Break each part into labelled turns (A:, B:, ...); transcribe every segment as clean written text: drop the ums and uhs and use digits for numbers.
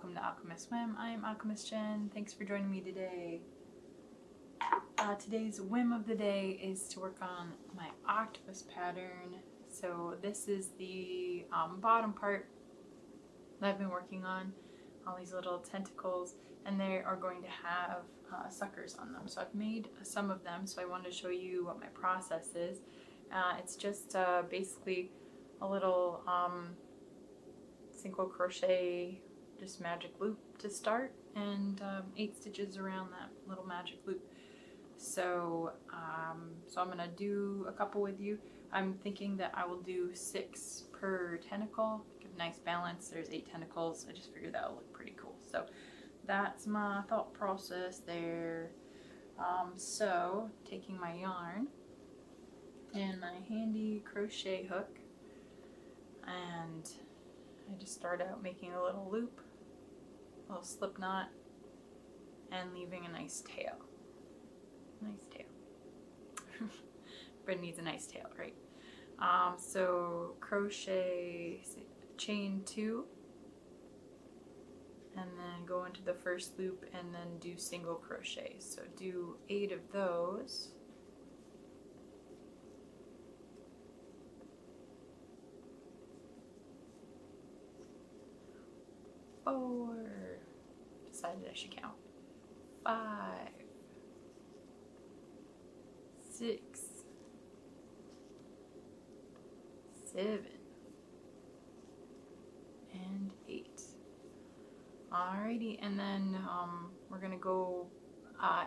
A: welcome to Alchemist Whim. I am Alchemist Jen. Thanks for joining me today. Today's whim of the day is to work on my octopus pattern. So this is the bottom part that I've been working on, all these little tentacles, and they are going to have suckers on them. So I've made some of them, so I wanted to show you what my process is. It's just basically a little single crochet, just magic loop to start, and 8 stitches around that little magic loop. So so I'm gonna do a couple with you. I'm thinking that I will do 6 per tentacle, give a nice balance. There's 8 tentacles. I just figured that would look pretty cool. So that's my thought process there. So taking my yarn and my handy crochet hook, and I just start out making a little loop, a little slip knot, and leaving a nice tail. Nice tail. But it needs a nice tail, right? So crochet, chain 2, and then go into the first loop and then do single crochet. So do 8 of those. Decided I should count. 5, 6, 7, and 8. Alrighty, and then we're gonna go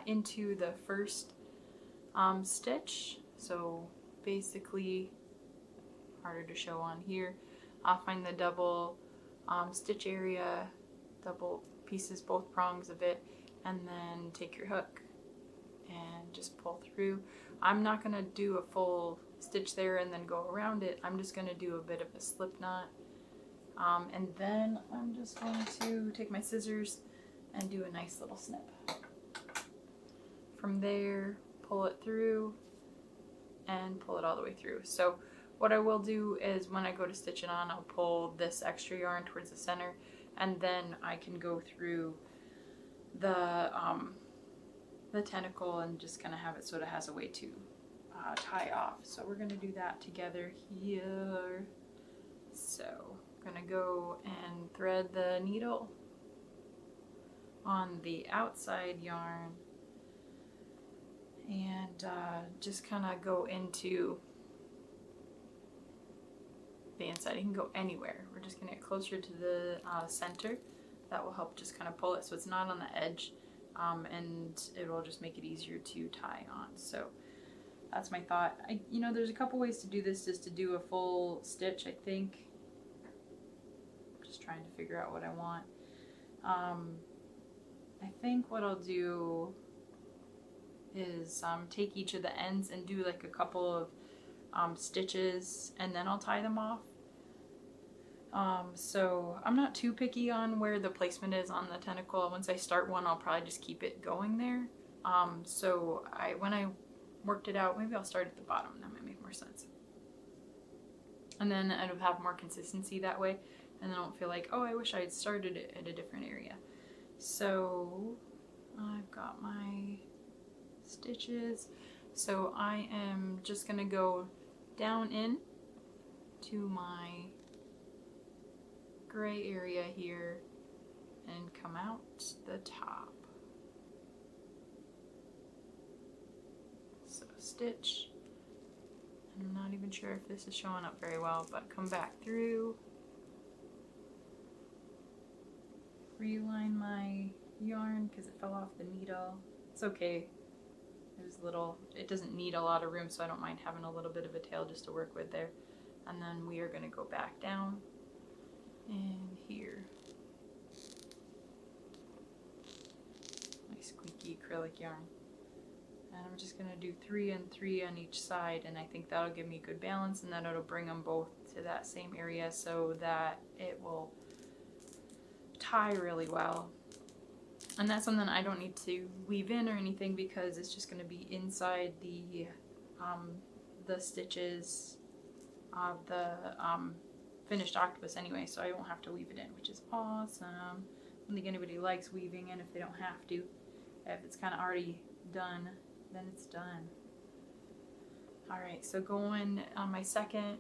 A: into the first stitch. So basically, harder to show on here. I'll find the double stitch area, double pieces, both prongs of it, and then take your hook and just pull through. I'm not going to do a full stitch there and then go around it. I'm just going to do a bit of a slip knot, and then I'm just going to take my scissors and do a nice little snip. From there, pull it through and pull it all the way through. So what I will do is when I go to stitch it on, I'll pull this extra yarn towards the center, and then I can go through the tentacle and just kind of have it so it has a way to tie off. So we're going to do that together here. So I'm going to go and thread the needle on the outside yarn and just kind of go into the inside. You can go anywhere. We're just going to get closer to the center. That will help just kind of pull it so it's not on the edge, and it will just make it easier to tie on. So that's my thought. You know, there's a couple ways to do this, just to do a full stitch, I think. Just trying to figure out what I want. I think what I'll do is take each of the ends and do like a couple of stitches, and then I'll tie them off. So I'm not too picky on where the placement is on the tentacle. Once I start one, I'll probably just keep it going there. So when I worked it out, maybe I'll start at the bottom. That might make more sense. And then it'll have more consistency that way, and then I won't feel like, oh, I wish I had started it at a different area. So I've got my stitches. So I am just gonna go down in to my gray area here and come out the top. So stitch, and I'm not even sure if this is showing up very well, but come back through, reline my yarn because it fell off the needle. It's okay. It doesn't need a lot of room, so I don't mind having a little bit of a tail just to work with there. And then we are going to go back down in here. My squeaky acrylic yarn. And I'm just going to do 3 and 3 on each side, and I think that'll give me good balance, and then it'll bring them both to that same area so that it will tie really well. And that's something I don't need to weave in or anything, because it's just going to be inside the stitches of the finished octopus anyway, so I won't have to weave it in, which is awesome. don't think anybody likes weaving in if they don't have to. If it's kind of already done, then it's done. Alright, so going on my second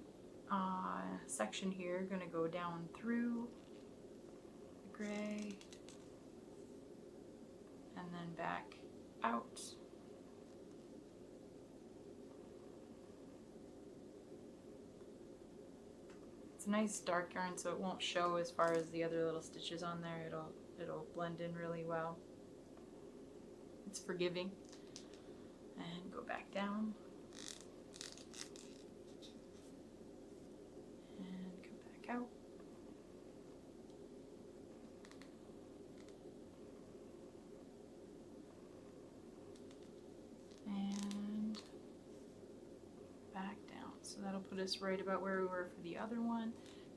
A: section here, going to go down through the gray and then back out. It's a nice dark yarn, so it won't show as far as the other little stitches on there. It'll blend in really well. It's forgiving. And go back down. And come back out. And back down. So that'll put us right about where we were for the other one.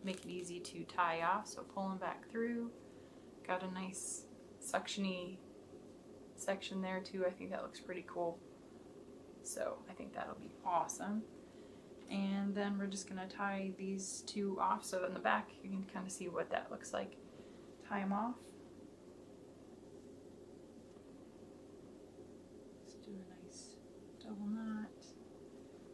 A: Make it easy to tie off, so pulling back through. Got a nice suction-y section there too. I think that looks pretty cool. So I think that'll be awesome. And then we're just gonna tie these two off. So in the back, you can kind of see what that looks like. Tie them off. Let's do a nice double knot.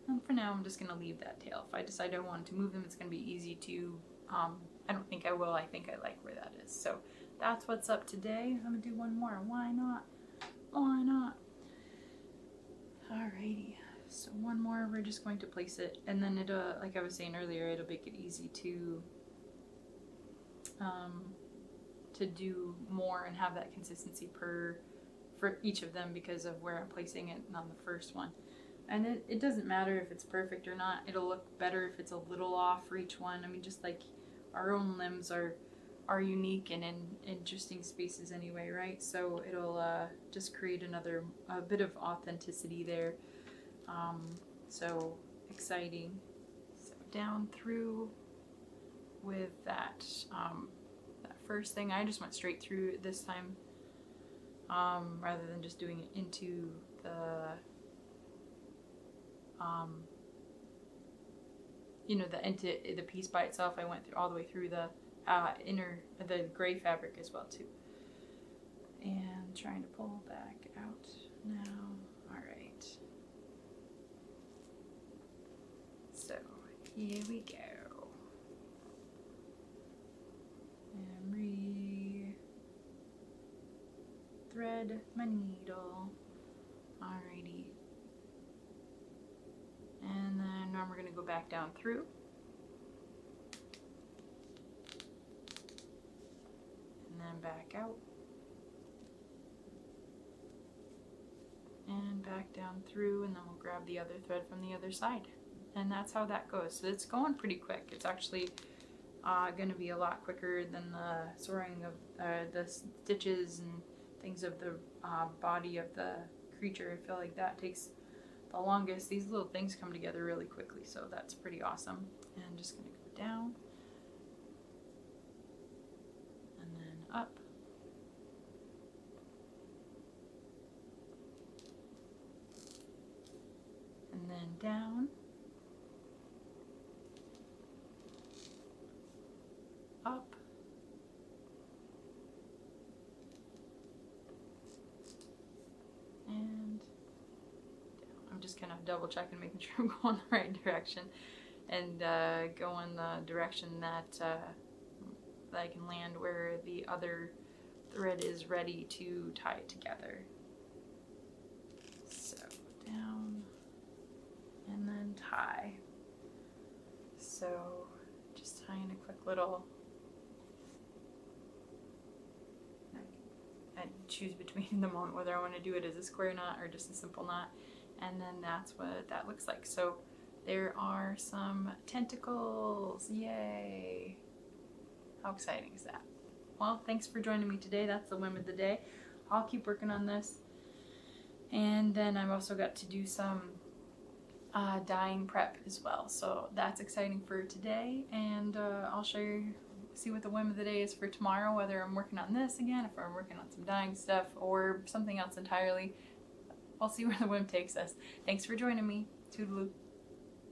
A: And for now, I'm just gonna leave that tail. If I decide I want to move them, it's gonna be easy to, I don't think I will. I think I like where that is. So that's what's up today. I'm gonna do one more. Why not? Why not? Alrighty. So one more, we're just going to place it, and then it'll, like I was saying earlier, it'll make it easy to do more and have that consistency for each of them because of where I'm placing it on the first one. And it doesn't matter if it's perfect or not. It'll look better if it's a little off for each one. I mean, just like our own limbs are unique and in interesting spaces anyway, right? So it'll just create a bit of authenticity there. So exciting. So down through with that that first thing. I just went straight through it this time, rather than just doing it into the into the piece by itself. I went through all the way through the the gray fabric as well too. And trying to pull back out now. Alright. So here we go. And re-thread my needle. Alrighty. And then now we're going to go back down through. And then back out. And back down through, and then we'll grab the other thread from the other side. And that's how that goes. So it's going pretty quick. It's actually going to be a lot quicker than the soaring of the stitches and things of the body of the creature. I feel like that takes the longest. These little things come together really quickly, so that's pretty awesome. And I'm just going to go down and then up. And then down, up, and down. I'm just kind of double checking, making sure I'm going the right direction, and go in the direction that I can land where the other thread is ready to tie it together. So down. And then tie. So just tying a quick little, I choose between the moment whether I want to do it as a square knot or just a simple knot, and then that's what that looks like. So there are some tentacles. Yay! How exciting is that? Well, thanks for joining me today. That's the whim of the day. I'll keep working on this, and then I've also got to do some dyeing prep as well, so that's exciting for today, and I'll see what the whim of the day is for tomorrow, whether I'm working on this again, if I'm working on some dyeing stuff, or something else entirely. I'll see where the whim takes us. Thanks for joining me. Toodaloo.